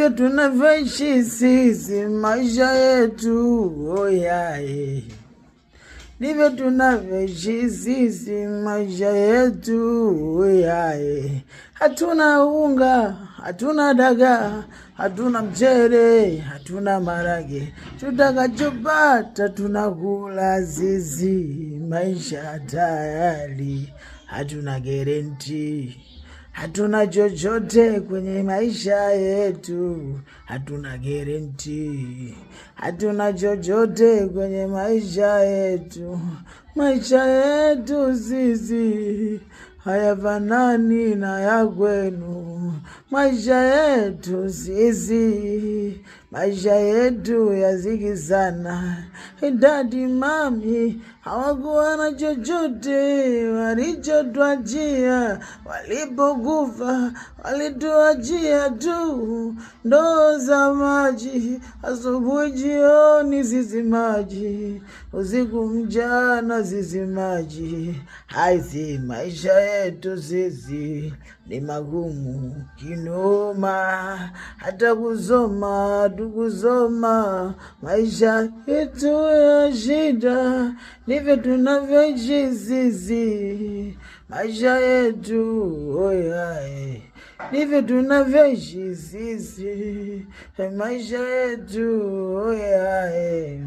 ndivyo tunavyoishi sisi maisha yetu, oyae. Ndivyo tunavyoishi sisi maisha yetu, oyae. Hatuna unga, hatuna dagaa, hatuna mchele, hatuna marage. Tutakachopata tunakula sisi, maisha tayari. Hatuna guarantee, hatuna chochote kwenye maisha yetu. Hatuna guarantee, hatuna chochote kwenye maisha yetu. Maisha yetu sisi hayafanani na ya kwenu. Maisha yetu sisi, maisha yetu yaziki sana. Dadi mami hawakuwa na chochote walichotuachia. Walipokufa walituachia tu ndoo za maji, asubuhi jioni sisi maji, usiku mchana sisi maji. Haisi maisha yetu sisi ni magumu kinoma, hata kusoma tukusoma. Maisha yetu ya shida, ndivyo tunavyoishi sisi maisha yetu, oyae. Ndivyo tunavyoishi sisi maisha yetu, oyae.